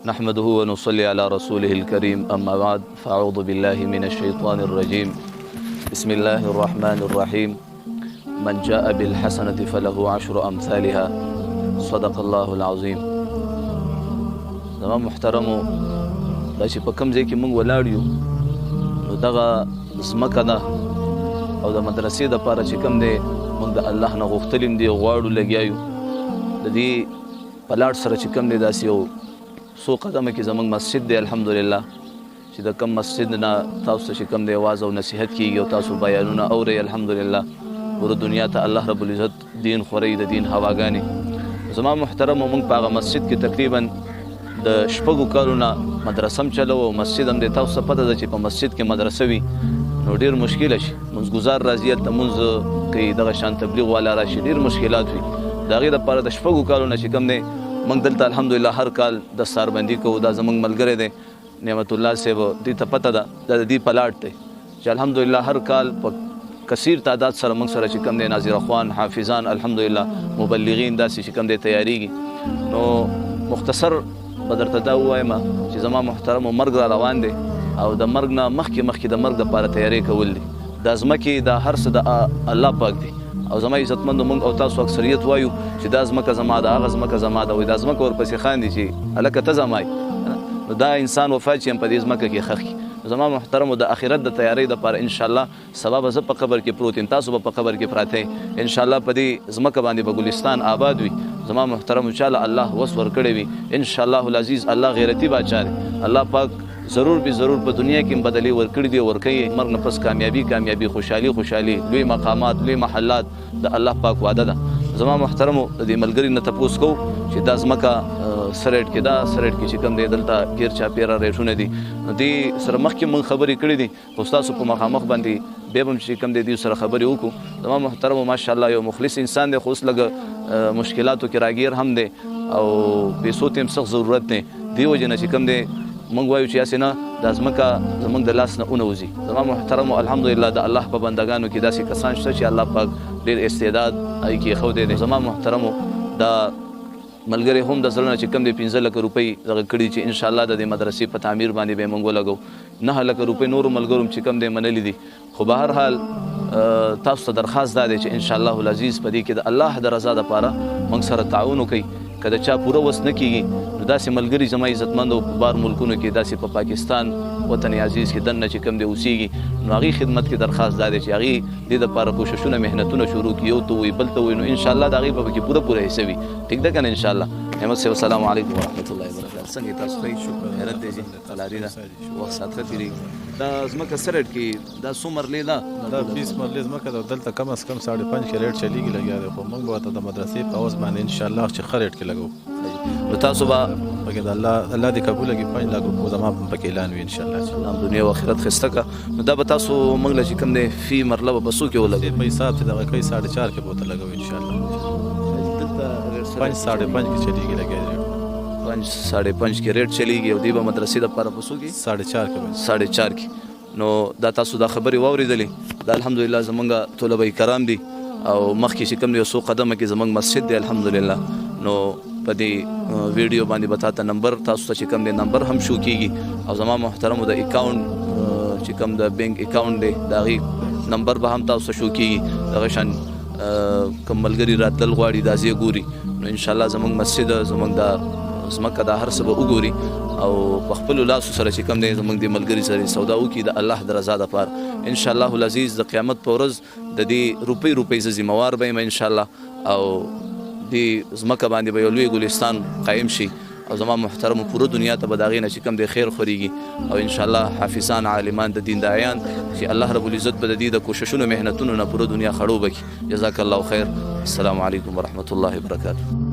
نحمده ونصلي على رسوله الكريم أما بعد فأعوذ بالله من الشيطان الرجيم بسم الله الرحمن الرحيم من جاء بالحسنة فله 10 أمثالها صدق الله العظيم. زمان محترمو دا چې په کوم ځای کې موږ ولاړ یو نو دغه ځمکه ده او د مدرسې دپاره چې کوم دی موږ د الله نه غوښتلي دي غواړو لګیا یو د دې په لاړ سره چې کوم دی داسې یو څو قدمه کې زموږ مسجد دی الحمدلله چې د کم مسجد نه تاسو ته چې کوم دی واز او نصیحت کیږي او تاسو بیانونه اورئ الحمدلله ورو دنیا ته الله رب العزت دین خورئ د دین هواګانې. زما محترم موږ په هغه مسجد کې تقریبا د شپږو کالونه مدرسه هم چلو او مسجد هم دی. تاسو ته پته ده چې په مسجد کې مدرسه وي نو ډېر مشکله شي منځګزار راځي هلته مونځ کوي دغه شان تبلیغ والا راشي ډېر مشکلات وي. د هغې دپاره د شپږو کالونه چې کوم دی موږ دلته الحمدلله هر کال دستاربندي کوو. دا زموږ ملګری دی نعمت الله صاحب دې ته پته ده دا د دې پلاټ دی چې الحمدلله هر کال په کثیر تعداد سره موږ سره چې کوم دی ناظر اخوان حافظان الحمدلله مبلغین داسې چې کوم دی تیاریږي. نو مختصر به درته دا ووایم چې زما محترمو مرګ را روان دی او د مرګ نه مخکې د مرګ دپاره تیاری کول دي. دا ځمکې دا هر څه د الله پاک دی او زما عزتمندو موږ او تاسو اکثریت وایو چې دا ځمکه زما ده هغه ځمکه زما ده وایي دا ځمکه ورپسې خاندي چې هلکه ته زما یې نو دا انسان وفات چې هم په دې ځمکه کې ښخ کړي. زما محترمو د آخرت د تیاری دپاره انشاءالله سبا به زه په قبر کې پروت یم تاسو به په قبر کې پراته یئ انشاءالله په دې ځمکه باندې به ګلستان آباد وي. زما محترمو چاله الله وس ورکړی وي انشاءالله العزیز الله غیرتي باچا دی الله پاک ضرور به ضرور په دنیا کې بدلی ورکړي دی ورکوي مرګ نه پس کامیابي خوشحالي لوی مقامات لوی محلات د الله پاک وعده ده. زما محترمو د دې ملګري نه تپوس کوو چې دا ځمکه سرایډ کې چې کوم دی دلته ګیر چاپیره ریټونه دي نو دې سره مخکې موږ خبرې کړې دي خو ستاسو په مخامخ باندې بیا به هم چې کوم دی دوی سره خبرې وکړو. زما محترمو ماشاءالله یو مخلص انسان دی خو اوس لږ مشکلاتو کې راګیر هم دی او پیسو ته هم سخت ضرورت دی دې وجې نه چې کوم دی موږ وایو چې هسې نه دا ځمکه زموږ د لاس نه ونوځي. زما محترمو الحمدلله د الله په بندګانو کې داسې کسان شته چې الله پاک ډېر استعداد هغې کې ایښودی دی. زما محترمو دا ملګری هم د زړه نه چې کوم دی 15 لکه روپۍ دغه کړي چې انشاءالله د دې مدرسې په تعمیر باندې به یې موږ ولګو 9 لکه روپۍ نورو ملګرو چې کوم دی منلي دي. خو به هر حال تاسو ته درخواست دا دی چې انشاءالله العزیز په دې کې د الله د رضا دپاره موږ سره تعاون وکړئ. که د چا پوره وس نه کېږي نو داسې ملګري زما عزتمندو په بار ملکونو کې داسې په پاکستان وطن عزیز کې دننه چې کوم دی اوسیږي نو هغې خدمت کې درخواست دا دی چې هغې دې دپاره کوششونه محنتونه شروع کړي یو ته ووایي بل ته ووایي نو انشاءالله د هغې به پکې پوره حصه وي. ټیک ده که نه انشاءالله. احمد صاحب السلام علیکم ورحمت الله وبرکاتہ. څنګه تاسو ښه خیرت دی جي لاري ده وخت ساعت ښه تېرېږي. دا ځمکه څه ریټ کې دا څو مرلې ده؟ دا 20 مرلې ځمکه ده دلته کم از کم 5.5 کې ریټ چلیږي لګیا دی خو موږ به ورته د مدرسې په اوس باندې انشاءالله چې ښه ریټ کې لګو نو تاسو به پکې د الله دې قبوله کړي 5 لک روپو زما پکې اعلان وي انشاءالله. دنیا او آخرت ښایسته کړه. نو دا به تاسو موږ له چې کوم دی فی مرله به په څو کې ولګوئ؟ په حساب چې دغه کوي 4.5 کې به ورته لګوو انشاءالله. دلته 5.5 کې چلیږي لګیا دی 5.5 کې ریټ چلیږي او دوی به مدرسې دپاره په څو کې 4.5 کې 4.5 کې. نو دا تاسو دا خبرې واورېدلې دا الحمدلله زمونږ طلبه کرام دي او مخکې چې کوم دی څو قدمه کې زمونږ مسجد دی الحمدلله. نو په دې ویډیو باندې به تاته نمبر تاسو ته چې کوم دی نمبر هم شو کېږي او زما محترمو د اکاونټ چې کوم د بینک اکاونټ دی د هغې نمبر به هم تاسو ته شو کېږي. دغه شان کوم ملګري راتلل غواړي دا ځای ګوري نو انشاءالله زمونږ مسجد زمونږ د ځمکه دا هر څه به وګوري او په خپلو لاسو سره چې کوم دی زموږ د ملګري سره سودا وکړي د الله د رضا دپاره انشاءالله العزیز. د قیامت په ورځ د دې روپۍ زه ذمهوار به یم انشاءالله او دې ځمکه باندې به یو لوی ګلستان قایم شي او زما محترمو پوره دنیا ته به د هغې نه چې کوم دی خیر خورېږي او انشاءالله حافظان عالمان د دین داعیان چې الله رب العزت به د دې د کوششونو محنتونو نه پوره دنیا خړوبه کړي. جزاک الله خیر. السلام علیکم ورحمت الله وبرکاتہ.